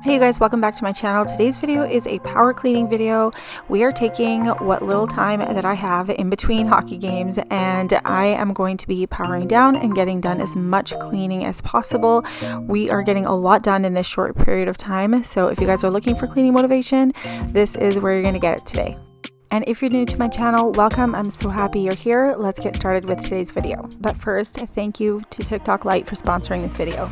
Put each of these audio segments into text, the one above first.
Hey you guys, welcome back to my channel. Today's video is a power cleaning video. We are taking what little time that I have in between hockey games and I am going to be powering down and getting done as much cleaning as possible. We are getting a lot done in this short period of time, so if you guys are looking for cleaning motivation, this is where you're going to get it today. And if you're new to my channel, welcome. I'm so happy you're here. Let's get started with today's video. But first, thank you to TikTok Lite for sponsoring this video.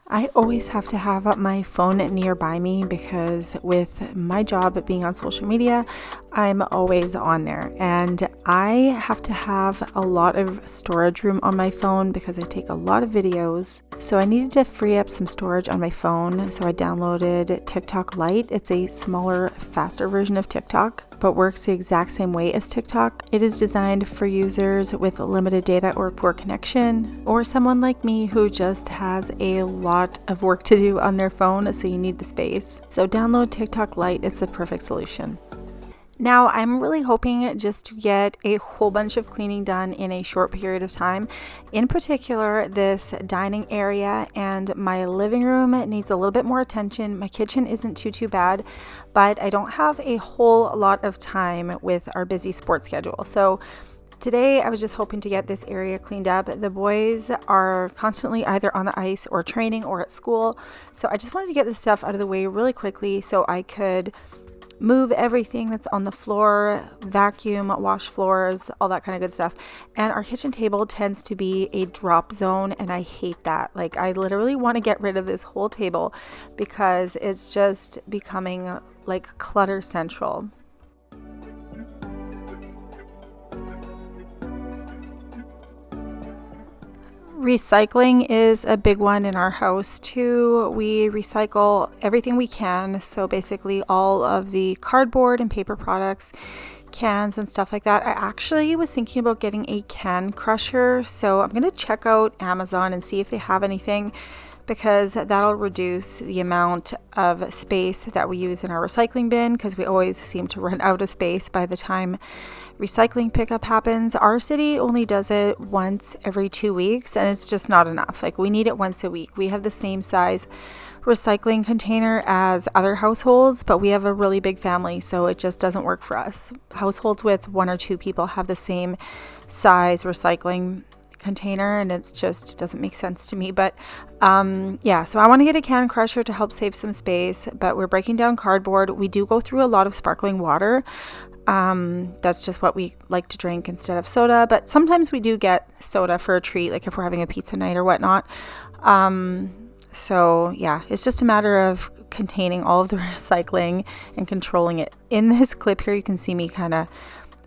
I always have to have my phone nearby me because with my job being on social media, I'm always on there and I have to have a lot of storage room on my phone because I take a lot of videos. So I needed to free up some storage on my phone. So I downloaded TikTok Lite. It's a smaller, faster version of TikTok, but works the exact same way as TikTok. It is designed for users with limited data or poor connection, or someone like me who just has a lot of work to do on their phone, so you need the space. So download TikTok Lite, it's the perfect solution. Now, I'm really hoping just to get a whole bunch of cleaning done in a short period of time. In particular, this dining area and my living room needs a little bit more attention. My kitchen isn't too bad, but I don't have a whole lot of time with our busy sports schedule. So today, I was just hoping to get this area cleaned up. The boys are constantly either on the ice or training or at school. So I just wanted to get this stuff out of the way really quickly so I could move everything that's on the floor, vacuum, wash floors, all that kind of good stuff. And our kitchen table tends to be a drop zone and I hate that. Like, I literally want to get rid of this whole table because it's just becoming like clutter central. Recycling is a big one in our house too. We recycle everything we can. So basically all of the cardboard and paper products, cans and stuff like that. I actually was thinking about getting a can crusher. So I'm going to check out Amazon and see if they have anything, because that'll reduce the amount of space that we use in our recycling bin, because we always seem to run out of space by the time recycling pickup happens. Our city only does it once every 2 weeks and it's just not enough. Like, we need it once a week. We have the same size recycling container as other households, but we have a really big family, so it just doesn't work for us. Households with 1 or 2 people have the same size recycling container and it's just doesn't make sense to me. But yeah, so I want to get a can crusher to help save some space, but we're breaking down cardboard. We do go through a lot of sparkling water. That's just what we like to drink instead of soda, but sometimes we do get soda for a treat, like if we're having a pizza night or whatnot. So yeah, it's just a matter of containing all of the recycling and controlling it. In this clip here, you can see me kind of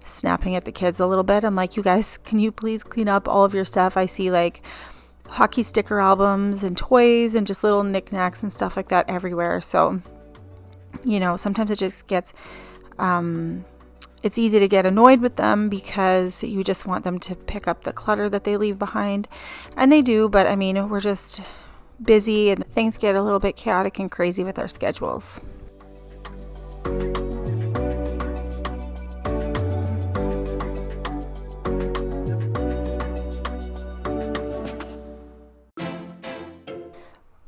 snapping at the kids a little bit. I'm like, you guys, can you please clean up all of your stuff? I see like hockey sticker albums and toys and just little knickknacks and stuff like that everywhere. So, you know, sometimes it just gets, it's easy to get annoyed with them because you just want them to pick up the clutter that they leave behind. And they do, but I mean, we're just busy and things get a little bit chaotic and crazy with our schedules.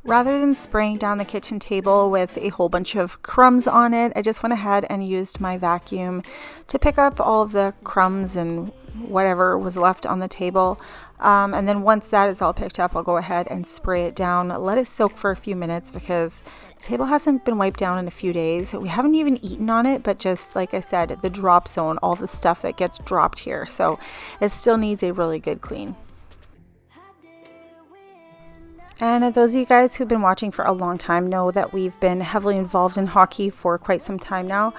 Rather than spraying down the kitchen table with a whole bunch of crumbs on it, I just went ahead and used my vacuum to pick up all of the crumbs and whatever was left on the table. And then once that is all picked up, I'll go ahead and spray it down. Let it soak for a few minutes because the table hasn't been wiped down in a few days. We haven't even eaten on it, but just like I said, the drop zone, all the stuff that gets dropped here. So it still needs a really good clean. And those of you guys who've been watching for a long time know that we've been heavily involved in hockey for quite some time now.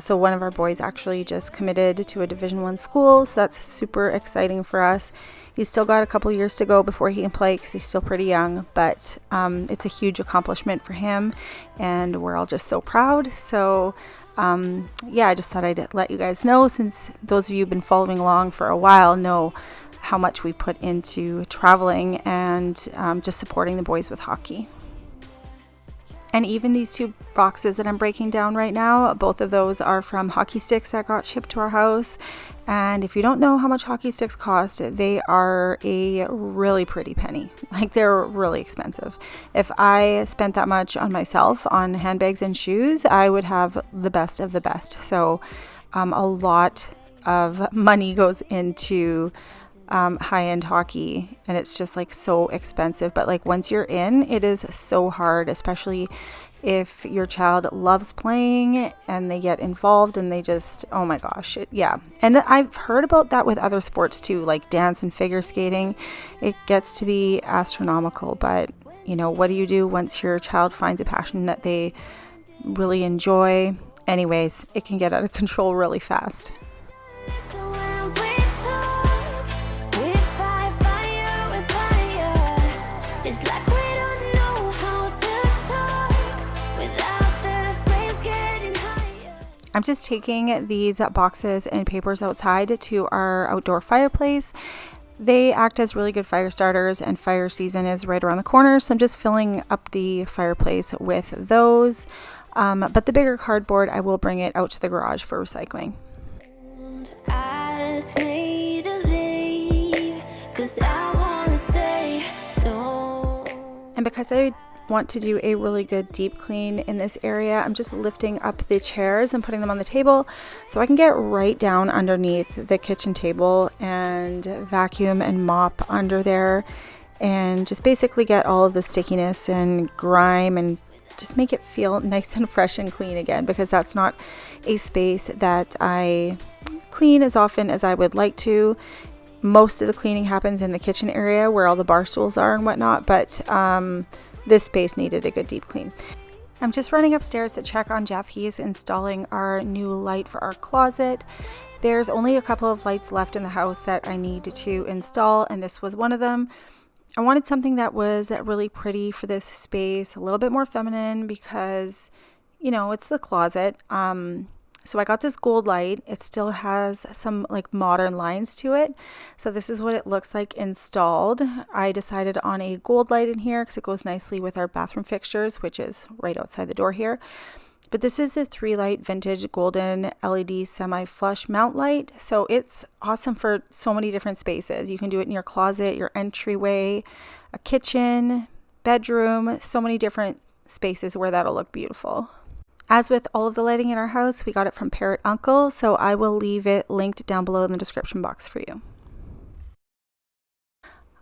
So one of our boys actually just committed to a Division I school, so that's super exciting for us. He's still got a couple years to go before he can play because he's still pretty young, but it's a huge accomplishment for him and we're all just so proud. So yeah, I just thought I'd let you guys know, since those of you who've been following along for a while know how much we put into traveling and just supporting the boys with hockey. And even these two boxes that I'm breaking down right now, both of those are from hockey sticks that got shipped to our house. And if you don't know how much hockey sticks cost, they are a really pretty penny. Like, they're really expensive. If I spent that much on myself, on handbags and shoes, I would have the best of the best. So a lot of money goes into high-end hockey, and it's just like so expensive. But like, once you're in, it is so hard, especially if your child loves playing and they get involved and they just, oh my gosh, yeah. And I've heard about that with other sports too, like dance and figure skating. It gets to be astronomical, but you know, what do you do once your child finds a passion that they really enjoy? Anyways, it can get out of control really fast. I'm just taking these boxes and papers outside to our outdoor fireplace. They act as really good fire starters, and fire season is right around the corner, so I'm just filling up the fireplace with those. But the bigger cardboard, I will bring it out to the garage for recycling. And because I want to do a really good deep clean in this area, I'm just lifting up the chairs and putting them on the table so I can get right down underneath the kitchen table and vacuum and mop under there and just basically get all of the stickiness and grime and just make it feel nice and fresh and clean again, because that's not a space that I clean as often as I would like to. Most of the cleaning happens in the kitchen area where all the bar stools are and whatnot, but this space needed a good deep clean. I'm just running upstairs to check on Jeff. He is installing our new light for our closet. There's only a couple of lights left in the house that I need to install, and this was one of them. I wanted something that was really pretty for this space, a little bit more feminine, because, you know, it's the closet. So I got this gold light. It still has some like modern lines to it. So this is what it looks like installed. I decided on a gold light in here because it goes nicely with our bathroom fixtures, which is right outside the door here. But this is a 3-light vintage golden LED semi-flush mount light. So it's awesome for so many different spaces. You can do it in your closet, your entryway, a kitchen, bedroom, so many different spaces where that'll look beautiful. As with all of the lighting in our house, we got it from Parrot Uncle, so I will leave it linked down below in the description box for you.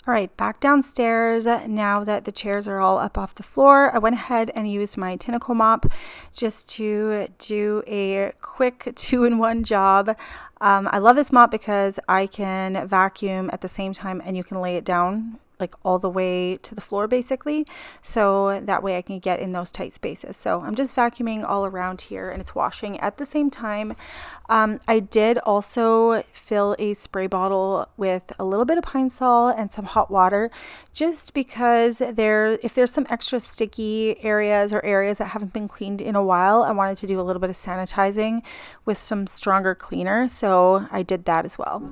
All right, back downstairs. Now that the chairs are all up off the floor, I went ahead and used my Tinaco mop just to do a quick 2-in-1 job. I love this mop because I can vacuum at the same time and you can lay it down like all the way to the floor basically, so that way I can get in those tight spaces. So I'm just vacuuming all around here and it's washing at the same time. I did also fill a spray bottle with a little bit of Pine Sol and some hot water, just because if there's some extra sticky areas or areas that haven't been cleaned in a while, I wanted to do a little bit of sanitizing with some stronger cleaner, so I did that as well.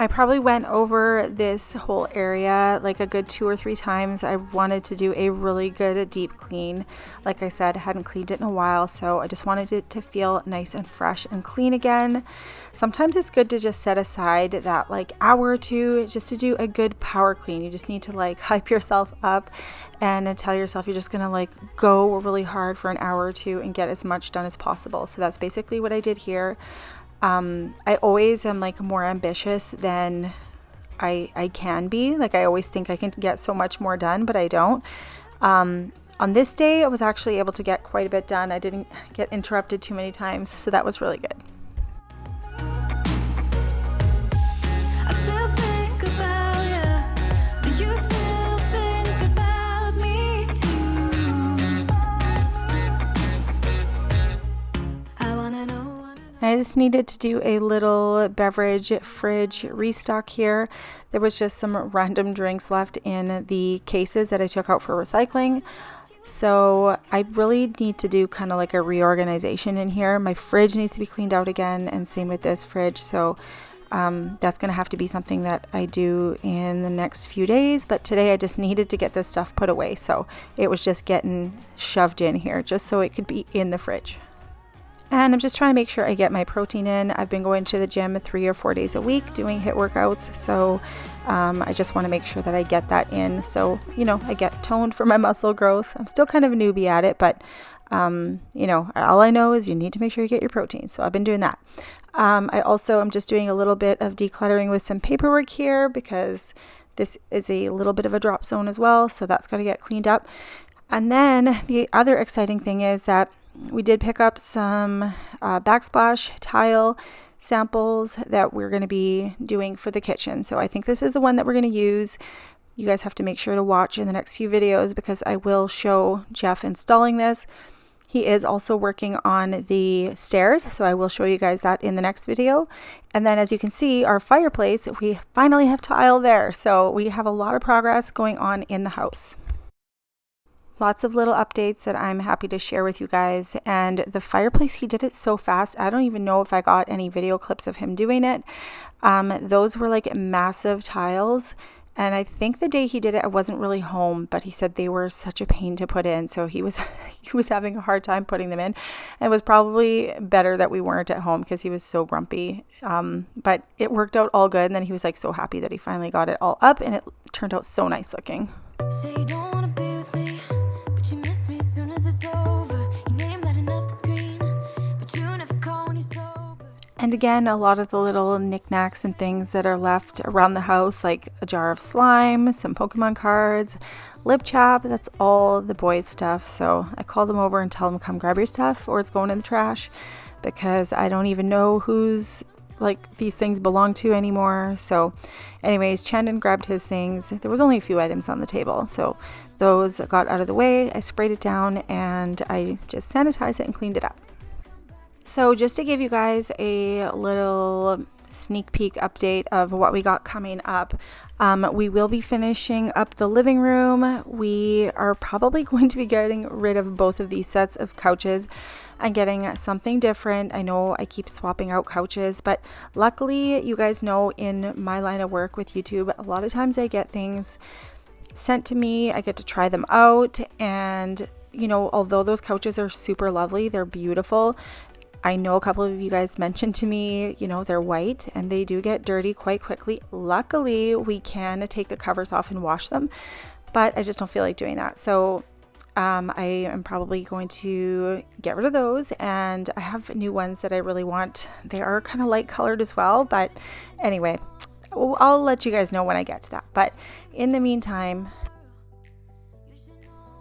I probably went over this whole area like a good 2 or 3 times. I wanted to do a really good deep clean. Like I said, I hadn't cleaned it in a while, so I just wanted it to feel nice and fresh and clean again. Sometimes it's good to just set aside that like hour or two just to do a good power clean. You just need to like hype yourself up and tell yourself you're just gonna like go really hard for an hour or two and get as much done as possible. So that's basically what I did here. I always am like more ambitious than I can be. Like I always think I can get so much more done, but I don't. On this day, I was actually able to get quite a bit done. I didn't get interrupted too many times, so that was really good. I just needed to do a little beverage fridge restock here. There was just some random drinks left in the cases that I took out for recycling. So I really need to do kind of like a reorganization in here. My fridge needs to be cleaned out again, and same with this fridge. So that's going to have to be something that I do in the next few days. But today I just needed to get this stuff put away. So it was just getting shoved in here just so it could be in the fridge. And I'm just trying to make sure I get my protein in. I've been going to the gym 3 or 4 days a week doing HIIT workouts. So I just want to make sure that I get that in. So, you know, I get toned for my muscle growth. I'm still kind of a newbie at it, but, you know, all I know is you need to make sure you get your protein. So I've been doing that. I also am just doing a little bit of decluttering with some paperwork here because this is a little bit of a drop zone as well. So that's got to get cleaned up. And then the other exciting thing is that we did pick up some backsplash tile samples that we're going to be doing for the kitchen. So I think this is the one that we're going to use. You guys have to make sure to watch in the next few videos because I will show Jeff installing this. He is also working on the stairs, so I will show you guys that in the next video. And then as you can see, our fireplace, we finally have tile there. So we have a lot of progress going on in the house. Lots of little updates that I'm happy to share with you guys. And the fireplace, he did it so fast. I don't even know if I got any video clips of him doing it. Those were like massive tiles. And I think the day he did it, I wasn't really home, but he said they were such a pain to put in. So he was having a hard time putting them in. And it was probably better that we weren't at home because he was so grumpy. But it worked out all good. And then he was like so happy that he finally got it all up and it turned out so nice looking. Say you don't want to be with me. You miss me as soon as it's over. Your name lighting up the screen, but you never call when you're sober. And again, a lot of the little knickknacks and things that are left around the house, like a jar of slime, some Pokemon cards, lip chap, that's all the boys' stuff. So I call them over and tell them, come grab your stuff or it's going in the trash because I don't even know who's like these things belong to anymore. So anyways, Chandon grabbed his things. There was only a few items on the table, so those got out of the way. I sprayed it down and I just sanitized it and cleaned it up. So just to give you guys a little sneak peek update of what we got coming up, we will be finishing up the living room. We are probably going to be getting rid of both of these sets of couches and getting something different. I know I keep swapping out couches, but luckily, you guys know in my line of work with YouTube, a lot of times I get things sent to me. I get to try them out. And, you know, although those couches are super lovely, they're beautiful. I know a couple of you guys mentioned to me, you know, they're white and they do get dirty quite quickly. Luckily, we can take the covers off and wash them, but I just don't feel like doing that. So I am probably going to get rid of those, and I have new ones that I really want. They are kind of light colored as well, but anyway, I'll let you guys know when I get to that. But in the meantime,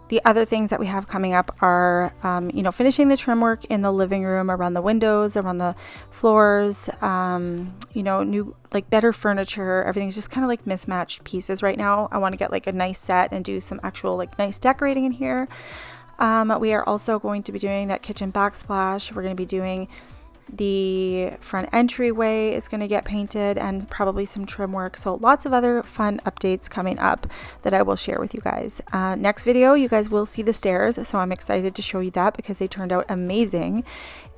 the other things that we have coming up are, you know, finishing the trim work in the living room, around the windows, around the floors, you know, new, like better furniture. Everything's just kind of like mismatched pieces right now. I want to get like a nice set and do some actual like nice decorating in here. We are also going to be doing that kitchen backsplash. We're going to be doing The front entryway is going to get painted and probably some trim work. So lots of other fun updates coming up that I will share with you guys. Next video, you guys will see the stairs. So I'm excited to show you that because they turned out amazing.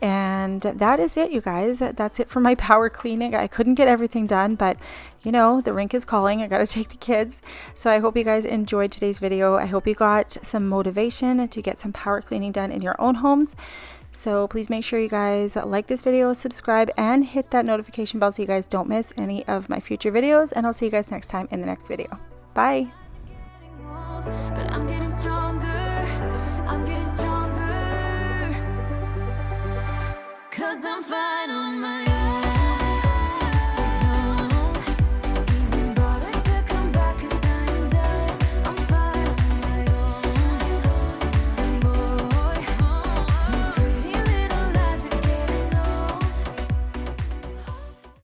And that is it, you guys. That's it for my power cleaning. I couldn't get everything done, but you know, the rink is calling. I got to take the kids. So I hope you guys enjoyed today's video. I hope you got some motivation to get some power cleaning done in your own homes. So please make sure you guys like this video, subscribe, and hit that notification bell so you guys don't miss any of my future videos. And I'll see you guys next time in the next video. Bye. But I'm getting stronger. I'm getting stronger. 'Cause I'm fine.